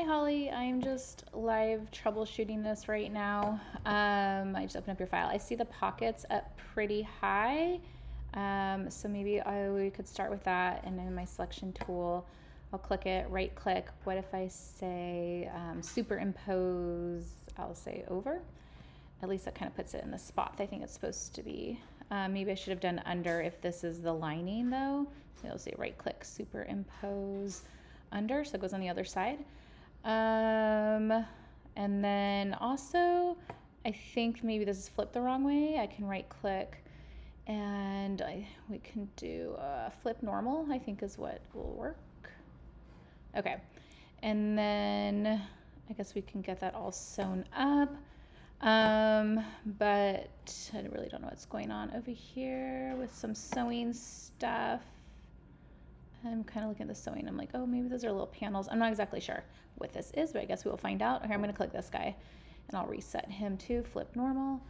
Holly, I'm just live troubleshooting this right now. I just opened up your file. I see the pockets up pretty high. So maybe we could start with that, and in my selection tool, I'll click it, right click. What if I say superimpose, I'll say over. At least that kind of puts it in the spot I think it's supposed to be. Maybe I should have done under if this is the lining though. So I'll say right click, superimpose under, so it goes on the other side. And then also, I think maybe this is flipped the wrong way. I can right click and we can do flip normal, I think is what will work. Okay, and then I guess we can get that all sewn up. But I really don't know what's going on over here with some sewing stuff. I'm kind of looking at the sewing. I'm like, oh, maybe those are little panels. I'm not exactly sure what this is, but I guess we will find out. Okay, I'm going to click this guy and I'll reset him to flip normal.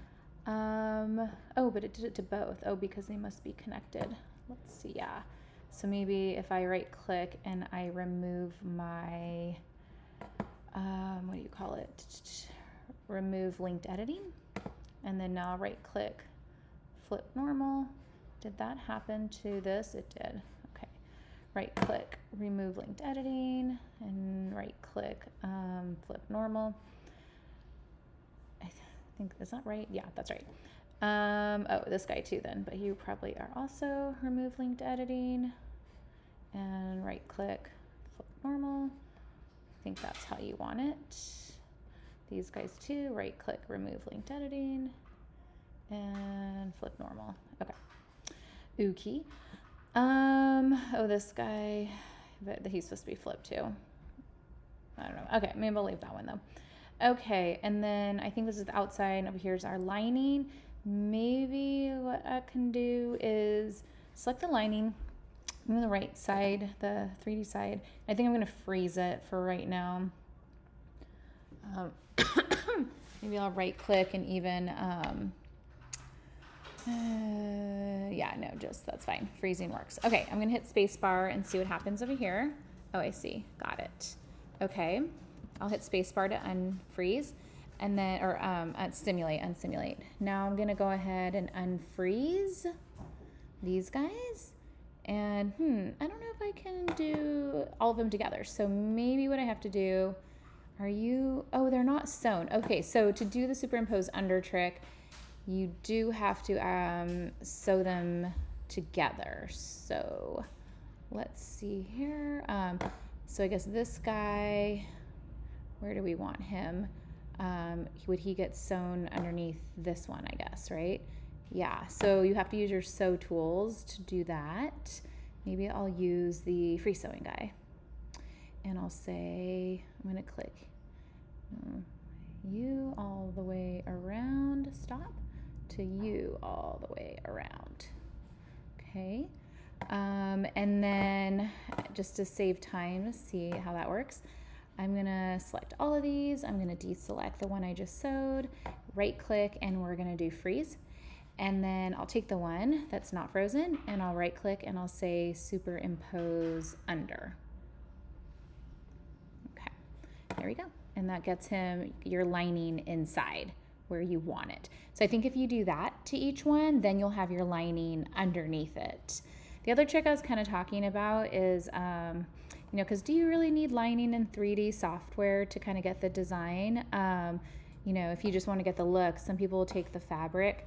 Oh, but it did it to both. Oh, because they must be connected. Let's see. Yeah. So maybe if I right click and I remove my, what do you call it? Remove linked editing. And then now right click, flip normal. Did that happen to this? It did. Okay. Right click, remove linked editing, and right click, flip normal. I think, is that right? Yeah, that's right. Oh, this guy too then, but you probably are also remove linked editing and right click, flip normal. I think that's how you want it. These guys too, right click, remove linked editing and flip normal. Okay. Ookie. Oh, this guy, but he's supposed to be flipped too. I don't know. Okay, maybe I'll leave that one though. Okay, and then I think this is the outside. Over here's our lining. Maybe what I can do is select the lining, move the right side, the 3D side. I think I'm going to freeze it for right now. Maybe I'll right click and even, yeah, no, just that's fine. Freezing works. Okay, I'm going to hit space bar and see what happens over here. Oh, I see. Got it. Okay. I'll hit space bar to unfreeze and then, or unsimulate. Now I'm going to go ahead and unfreeze these guys. And I don't know if I can do all of them together. So maybe what I have to do, oh, they're not sewn. Okay, so to do the superimpose under trick, you do have to sew them together. So let's see here. So I guess this guy, where do we want him? Would he get sewn underneath this one, I guess, right? Yeah, so you have to use your sew tools to do that. Maybe I'll use the free sewing guy. And I'll say, I'm going to click you all the way around, stop, to you all the way around. Okay. And then just to save time to see how that works, I'm going to select all of these. I'm going to deselect the one I just sewed, right click, and we're going to do freeze. And then I'll take the one that's not frozen and I'll right click and I'll say superimpose under. Okay, there we go. And that gets him your lining inside where you want it. So I think if you do that to each one, then you'll have your lining underneath it. The other trick I was kind of talking about is, you know, because do you really need lining in 3D software to kind of get the design? You know, if you just want to get the look, some people will take the fabric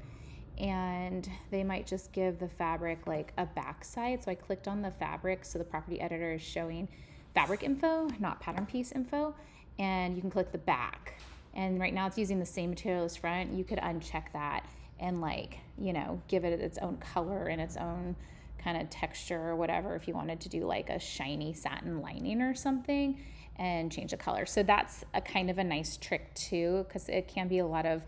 and they might just give the fabric like a backside. So I clicked on the fabric, so the property editor is showing fabric info, not pattern piece info, and you can click the back. And right now it's using the same material as front. You could uncheck that and, like, you know, give it its own color and its own kind of texture or whatever if you wanted to do like a shiny satin lining or something and change the color. So that's a kind of a nice trick too, because it can be a lot of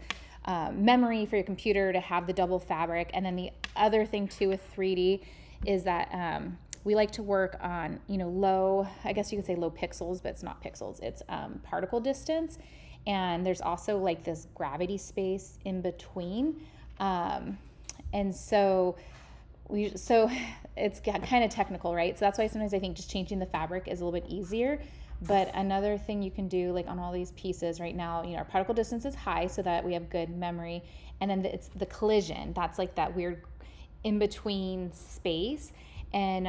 memory for your computer to have the double fabric. And then the other thing too with 3D is that we like to work on, you know, low, I guess you could say low pixels, but it's not pixels, it's particle distance. And there's also like this gravity space in between. And so it's kind of technical, right? So that's why sometimes I think just changing the fabric is a little bit easier. But another thing you can do, like on all these pieces right now, our particle distance is high so that we have good memory. And then it's the collision. That's like that weird in between space. And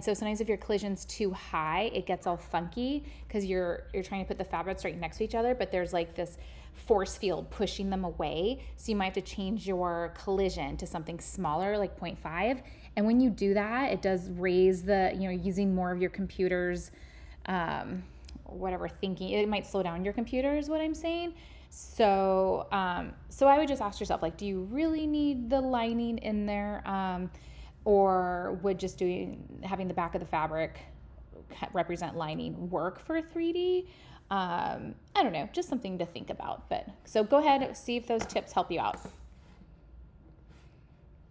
so sometimes if your collision's too high, it gets all funky because you're trying to put the fabrics right next to each other, but there's like this force field pushing them away. So you might have to change your collision to something smaller, like 0.5. And when you do that, it does raise the, using more of your computer's whatever thinking. It might slow down your computer is what I'm saying. So so I would just ask yourself, like, do you really need the lining in there? Or would just having the back of the fabric represent lining work for 3D? I don't know, just something to think about. But so go ahead, see if those tips help you out.